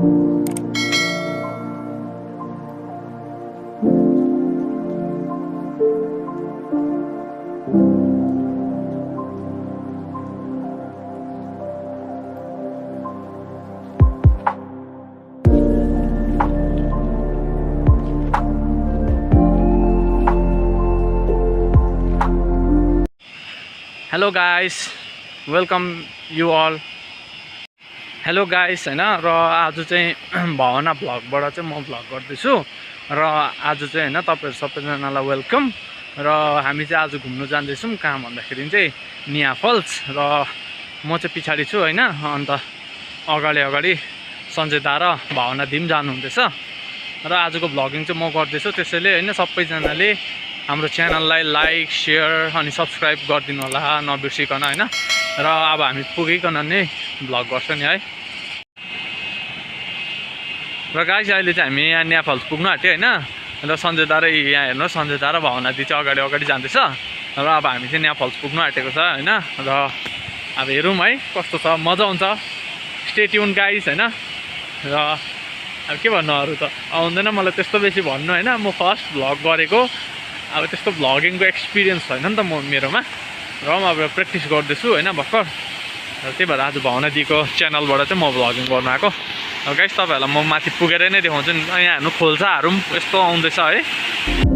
Hello guys, welcome you all. Hello guys हैन, र आज चाहिँ भावना भ्लगबाट चाहिँ म भ्लग गर्दैछु र आज चाहिँ हैन तपाईहरु सबैजनालाई वेलकम। र हामी चाहिँ आज घुम्न जाँदैछौँ कहाँ भन्दाखेरि चाहिँ नेया फल्स। र म चाहिँ पछाडी छु हैन, अन्त अगाडि सञ्जय दा र भावना दिम जानुहुँदैछ र आजको भ्लगिङ चाहिँ म गर्दैछु। त्यसैले हैन सबैजनाले हाम्रो च्यानललाई लाइक शेयर अनि सब्सक्राइब गरिदिनु होला नबिर्सिकन हैन। र अब हामी पुगिकन नै भ्लग गर्छौँ नि है। र गाइस अहिले चाहिँ हामी यहाँ नेया फल्स पुग्नु आँट्यो हैन। र सञ्जय दा र यहाँ हेर्नु, सञ्जय दा र भावना दि चाहिँ अगाडि जाँदैछ र अब हामी चाहिँ नेया फल्स पुग्नु आँटेको छ हैन। र अब हेरौँ है कस्तो छ, मजा आउँछ। स्टे ट्युन गाइस हैन। र अब के भन्नु, अरू त आउँदैन मलाई त्यस्तो बेसी भन्नु हैन। म फर्स्ट भ्लग गरेको, अब त्यस्तो भ्लगिङको एक्सपिरियन्स छैन नि त मेरोमा। र म अब प्र्याक्टिस गर्दैछु हैन भर्खर। र त्यही भएर आज भावना दिको च्यानलबाट चाहिँ म भ्लगिङ गर्नु आएको। अब गाइस तपाईहरुलाई म माथि पुगेर नै देखाउँछु नि। यहाँ हेर्नु खोल्साहरू पनि यस्तो आउँदैछ है।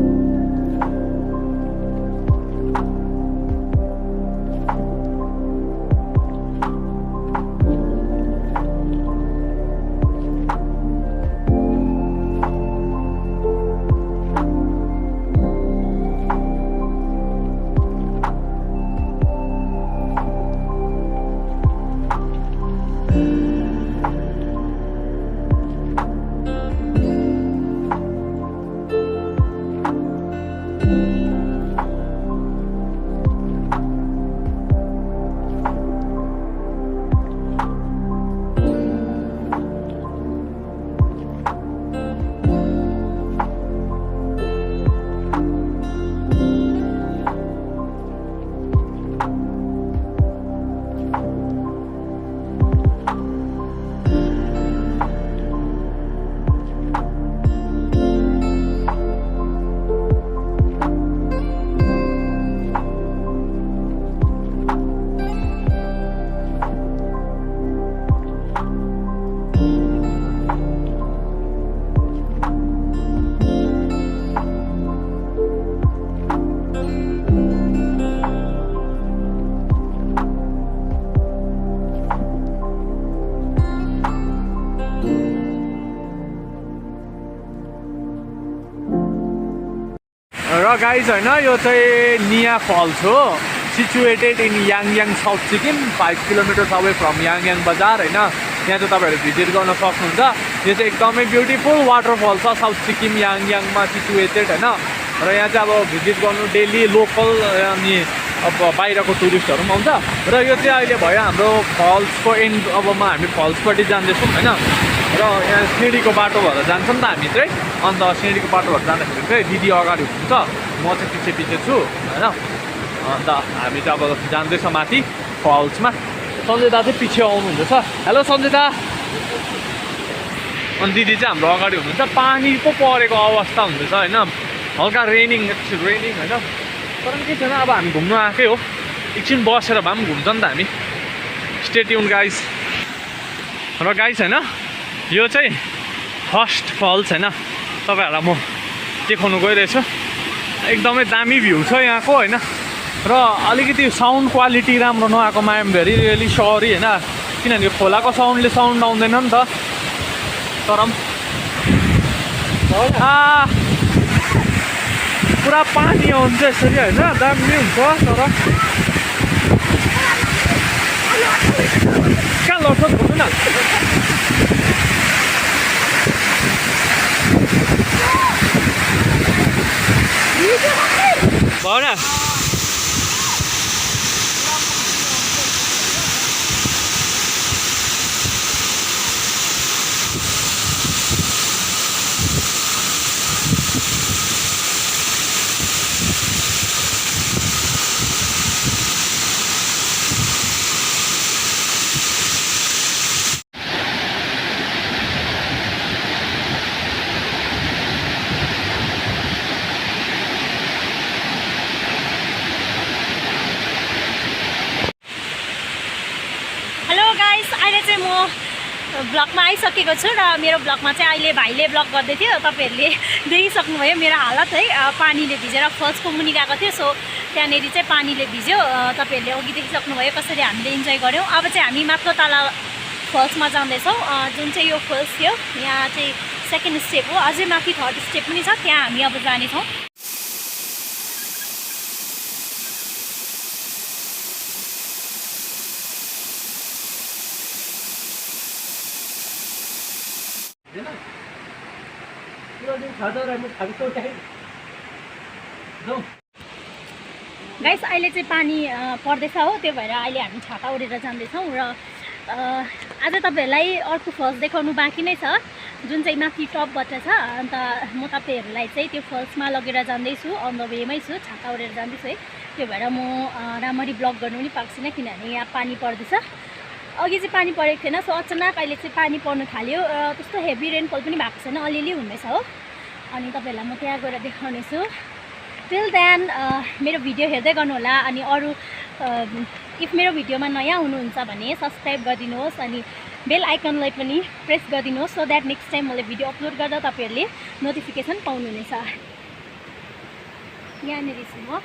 र गाइज हैन, यो चाहिँ नेया फल्स हो। सिचुएटेड इन याङयाङ South Sikkim, 5 kilometres away from याङयाङ बजार हैन। यहाँ चाहिँ तपाईहरु भिजिट गर्न सक्नुहुन्छ। यो चाहिँ एकदमै ब्युटिफुल वाटरफल छ, साउथ सिक्किम याङयाङमा सिचुएटेड हैन। र यहाँ चाहिँ अब भिजिट गर्नु डेली लोकल अनि अब बाहिरको टुरिस्टहरु पनि आउँछ। र यो चाहिँ अहिले भयो हाम्रो फल्सको एन्ड। अब हामी फल्सपट्टि जाँदैछौँ हैन। र यहाँ सिँढीको बाटो भएर जान्छौँ नि त हामी चाहिँ। अन्त सिँढीको बाटो भएर जाँदाखेरि चाहिँ दिदी अगाडि हुनुहुन्छ, म चाहिँ पछि छु हैन। अन्त हामी चाहिँ अब जाँदैछ माथि फल्समा। सञ्जय दा चाहिँ पछि आउनुहुँदैछ। हेलो सञ्जय दा। अनि दिदी चाहिँ हाम्रो अगाडि हुनुहुन्छ। पानी पो परेको अवस्था हुँदैछ हैन, हल्का रेनिङ हैन। तर के छैन, अब हामी घुम्नु आएकै हो, एकछिन बसेर भए पनि घुम्छ नि त हामी। Stay tune guys. र गाइस हैन, यो चाहिँ फर्स्ट फल्स हैन, तपाईहरुलाई म देखाउनु गइरहेछु। एकदमै दामी भ्यू छ यहाँको हैन। र अलिकति साउन्ड क्वालिटी राम्रो नआएकोमा I am very really sorry हैन, किनभने खोलाको साउन्डले साउन्ड आउँदैन नि त। तर पुरा पानी आउँछ यसरी हैन, दामी हुन्छ। तर कहाँ लड्छ भन्नु न। भावना ब्लगमा आइसकेको छु र मेरो ब्लगमा चाहिँ अहिले भाइले ब्लग गर्दै थियो। तपाईँहरूले देखिसक्नुभयो मेरो हालत है, पानीले भिजेर फल्सको मुनि गएको थियो। सो त्यहाँनिर चाहिँ पानीले भिज्यो। तपाईँहरूले अघि देखिसक्नुभयो कसरी हामीले इन्जोय गऱ्यौँ। अब चाहिँ हामी माथिल्लो तला फल्समा जाँदैछौँ, जुन चाहिँ यो फल्स थियो। यहाँ चाहिँ सेकेन्ड स्टेप हो, अझै माथि थर्ड स्टेप पनि छ, त्यहाँ हामी अब जानेछौँ। गाइस अहिले चाहिँ पानी पर्दैछ हो, त्यो भएर अहिले हामी छाता ओढेर जाँदैछौँ र आज तपाईँहरूलाई अर्को फल्स देखाउनु बाँकी नै छ, जुन चाहिँ माथि टपबाट छ। अन्त म तपाईँहरूलाई चाहिँ त्यो फल्समा लगेर जाँदैछु, अन द वेमै छु, छाता ओढेर जाँदैछु है। त्यो भएर म राम्ररी ब्लग गर्नु पनि पाएको छैन, किनभने यहाँ पानी पर्दैछ। अघि चाहिँ पानी परेको थिएन, सो अचानक अहिले चाहिँ पानी पर्नु थाल्यो। त्यस्तो हेभी रेनफल पनि भएको छैन, अलिअलि हुँदैछ हो। अनि तपाईँहरूलाई म त्यहाँ गएर देखाउनेछु। टिल देन मेरो भिडियो हेर्दै गर्नुहोला। अनि अरू इफ मेरो भिडियोमा नयाँ हुनुहुन्छ भने सब्सक्राइब गरिदिनुहोस् अनि बेल आइकनलाई पनि प्रेस गरिदिनुहोस्, सो द्याट नेक्स्ट टाइम मैले भिडियो अपलोड गर्दा तपाईँहरूले नोटिफिकेसन पाउनुहुनेछ। यहाँनिर छु म,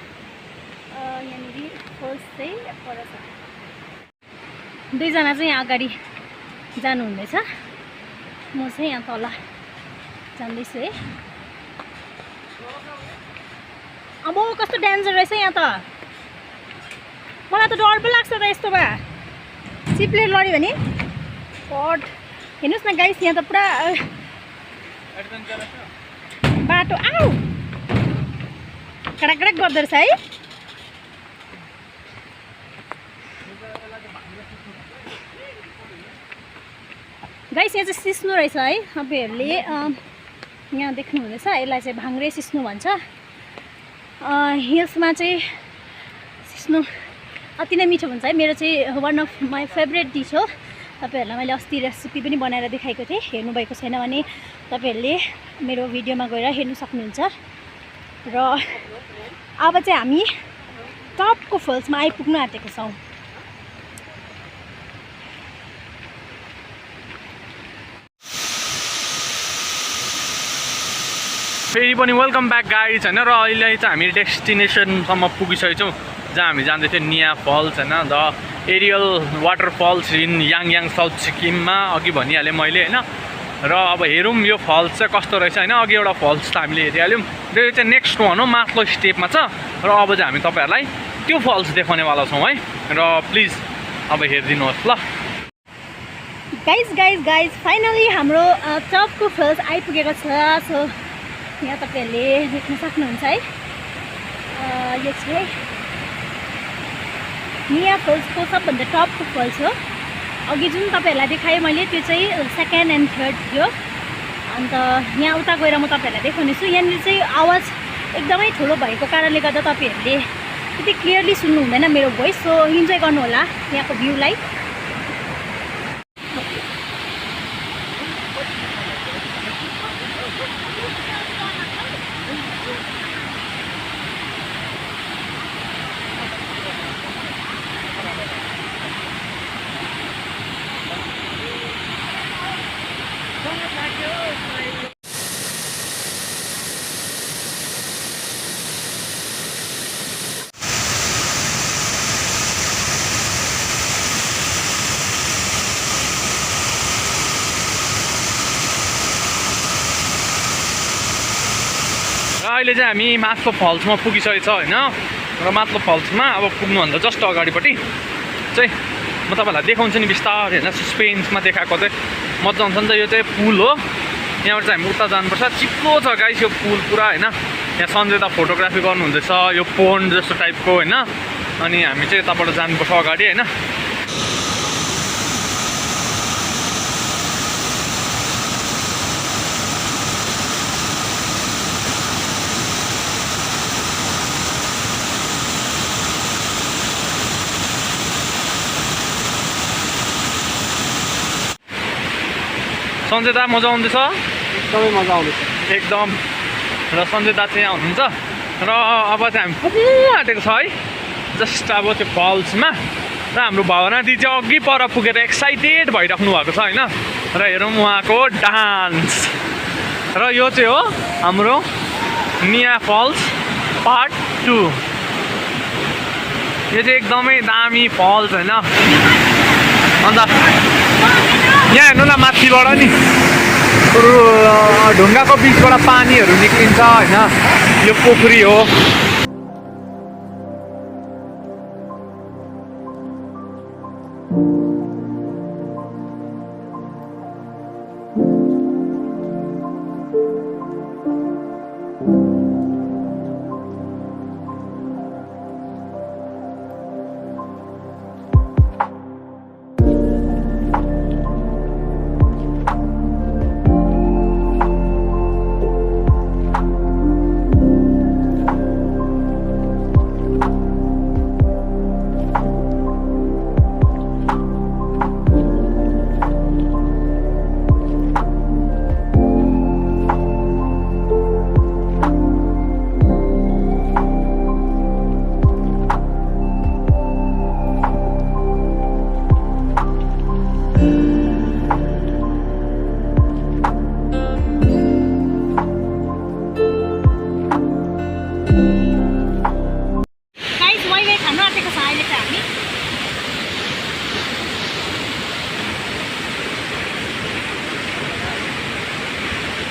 यहाँनिर फल्स चाहिँ पर छ। दुईजना चाहिँ यहाँ अगाडि जानुहुँदैछ, म चाहिँ यहाँ तल जाँदैछु है। अब कस्तो डेन्जर रहेछ यहाँ त, मलाई त डर पो लाग्छ त यस्तोमा। सिपले लड्यो भने पट। हेर्नुहोस् न गाइस, यहाँ त पुरा बाटो आऊ कडक कडक गर्दो रहेछ है। गाइस यहाँ चाहिँ सिस्नो रहेछ है, तपाईँहरूले यहाँ देख्नुहुँदैछ। यसलाई चाहिँ भाङ्रे सिस्नो भन्छ। हिल्समा चाहिँ सिस्नो अति नै मिठो हुन्छ है। मेरो चाहिँ one of my favourite dish हो। तपाईँहरूलाई मैले अस्ति रेसिपी पनि बनाएर देखाएको थिएँ, हेर्नुभएको छैन भने तपाईँहरूले मेरो भिडियोमा गएर हेर्नु सक्नुहुन्छ। र अब चाहिँ हामी टपको फल्समा आइपुग्नु आँटेको छौँ। फेरि पनि वेलकम ब्याक गाइज होइन। र अहिले चाहिँ हामी डेस्टिनेसनसम्म पुगिसकेको छौँ, जहाँ हामी जाँदै थियो निया फल्स होइन, द एरियल वाटरफल्स इन याङयाङ साउथ सिक्किममा। अघि भनिहालेँ मैले होइन। र अब हेरौँ यो फल्स चाहिँ कस्तो रहेछ होइन। अघि एउटा फल्स त हामीले हेरिहाल्यौँ, र यो चाहिँ नेक्स्ट वान हो, माथिल्लो स्टेपमा छ। र अब चाहिँ हामी तपाईँहरूलाई त्यो फल्स देखाउनेवाला छौँ है। र प्लिज अब हेरिदिनुहोस् ल। गाइज फाइनली हाम्रो टपको फल्स आइपुगेको छ। सो यहाँ तपाईँहरूले देख्न सक्नुहुन्छ है। यो चाहिँ निया फल्सको सबभन्दा टपको फल्स हो। अघि जुन तपाईँहरूलाई देखाएँ मैले त्यो चाहिँ सेकेन्ड एन्ड थर्ड थियो। अन्त यहाँ उता गएर म तपाईँहरूलाई देखाउने छु। यहाँनिर चाहिँ आवाज एकदमै ठुलो भएको कारणले गर्दा तपाईँहरूले त्यति क्लियरली सुन्नु हुँदैन मेरो भोइस। सो इन्जोय गर्नुहोला यहाँको भ्यूलाई। अहिले चाहिँ हामी माथिल्लो फल्समा पुगिसकेको छ होइन। र माथिल्लो फल्समा अब पुग्नुभन्दा जस्ट अगाडिपट्टि चाहिँ म तपाईँलाई देखाउँछु नि बिस्तारै होइन। सस्पेन्समा देखाएको चाहिँ मजा आउँछ नि त। यो चाहिँ पुल हो, यहाँबाट चाहिँ हामी उता जानुपर्छ। चिप्लो छ गाइस यो पुल पुरा होइन। यहाँ सन्जयदा फोटोग्राफी गर्नुहुँदैछ, यो पोन्ड जस्तो टाइपको होइन। अनि हामी चाहिँ यताबाट जानुपर्छ अगाडि होइन। सञ्जय दा मजा आउँदैछ? एकदमै मजा आउँदैछ एकदम। र सञ्जय दा चाहिँ यहाँ हुनुहुन्छ। र अब चाहिँ हामी पुग्नु आँटेको छ है, जस्ट अब त्यो फल्समा। र हाम्रो भावना दिदी चाहिँ अघि पर पुगेर एक्साइटेड भइराख्नु भएको छ होइन। र हेरौँ उहाँको डान्स। र यो चाहिँ हो हाम्रो निया फल्स पार्ट 2। यो चाहिँ एकदमै दामी फल्स होइन। अन्त यहाँ हेर्नु न माथिबाट नि ढुङ्गाको बिचबाट पानीहरू निक्लिन्छ होइन। यो पोखरी हो।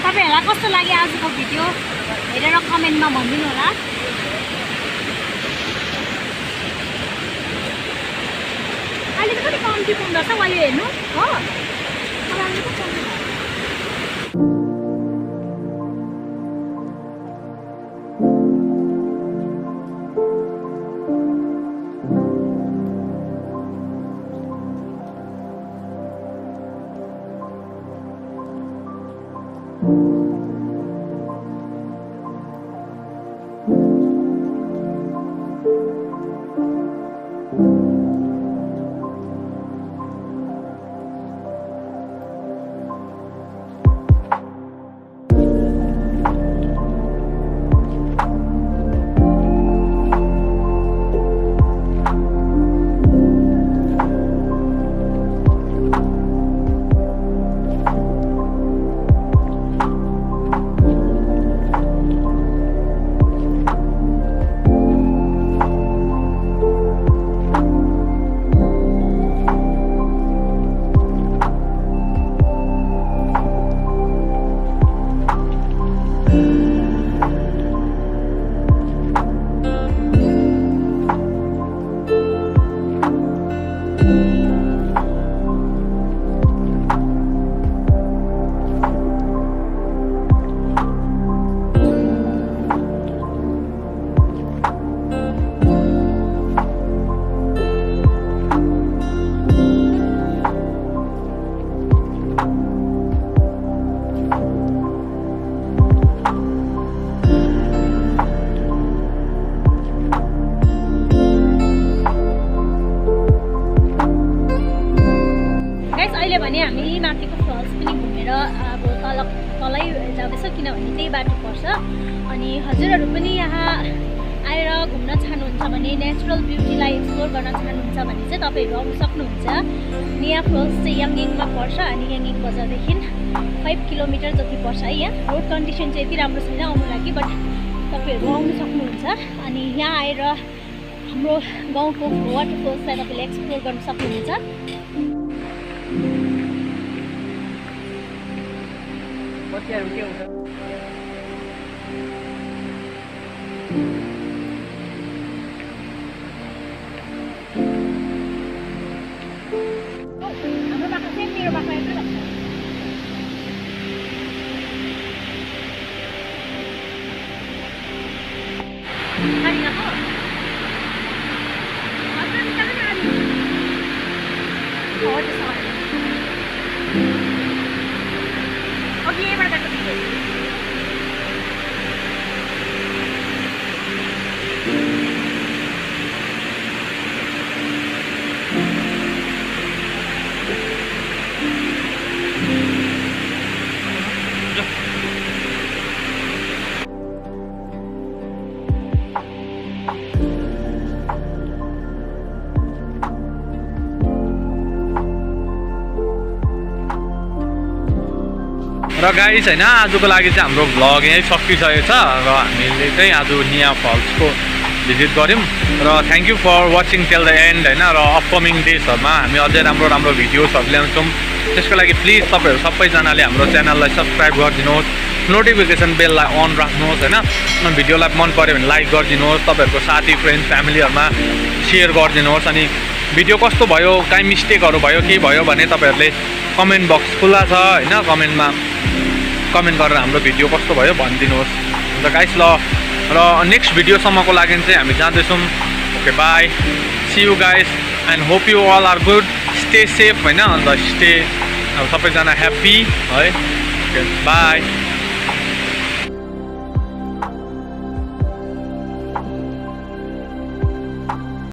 तपाईहरुलाई कस्तो लाग्यो आजको भिडियो हेरेर कमेन्टमा भनिदिनु होला। अहिले त कति कम्ती पुग्दछ मैले हेर्नु हो। भने हामी माथिको फल्स पनि घुमेर अब तलै जाँदैछ किनभने त्यही बाटो पर्छ। अनि हजुरहरू पनि यहाँ आएर घुम्न चाहनुहुन्छ भने नेचुरल ब्युटीलाई एक्सप्लोर गर्न चाहनुहुन्छ भने चाहिँ तपाईँहरू आउन सक्नुहुन्छ। निया फल्स चाहिँ याङगिङमा पर्छ अनि याङगिङ बजारदेखि 5 किलोमिटर जति पर्छ है। यहाँ रोड कन्डिसन चाहिँ यति राम्रो छैन आउनु लागि, बट तपाईँहरू आउनु सक्नुहुन्छ। अनि यहाँ आएर हाम्रो गाउँको वाटरफल्सलाई तपाईँले एक्सप्लोर गर्न सक्नुहुन्छ। हाम्रो बाटो चाहिँ मेरो बाटो यत्रो लाग्छ। र गाइस होइन आजको लागि चाहिँ हाम्रो भ्लग यहीँ सकिसकेको छ र हामीले चाहिँ आज निया फल्सको भिजिट गऱ्यौँ र thank you for watching till the end होइन र अपकमिङ डेजहरूमा हामी अझै राम्रो राम्रो भिडियोजहरू ल्याउँछौँ त्यसको लागि प्लिज तपाईँहरू सबैजनाले हाम्रो च्यानललाई सब्सक्राइब गरिदिनुहोस् नोटिफिकेसन बेललाई अन राख्नुहोस् होइन भिडियोलाई मन पऱ्यो भने लाइक गरिदिनुहोस् तपाईँहरूको साथी फ्रेन्ड फ्यामिलीहरूमा सेयर गरिदिनुहोस् अनि भिडियो कस्तो भयो काहीँ मिस्टेकहरू भयो केही भयो भने तपाईँहरूले कमेन्ट बक्स खुल्ला छ होइन कमेन्ट गरेर हाम्रो भिडियो कस्तो भयो भनिदिनुहोस् अन्त गाइस ल र नेक्स्ट भिडियोसम्मको लागि चाहिँ हामी जाँदैछौँ okay bye see you guys and hope you all are good stay safe होइन अन्त स्टे अब सबैजना ह्याप्पी है ओके बाई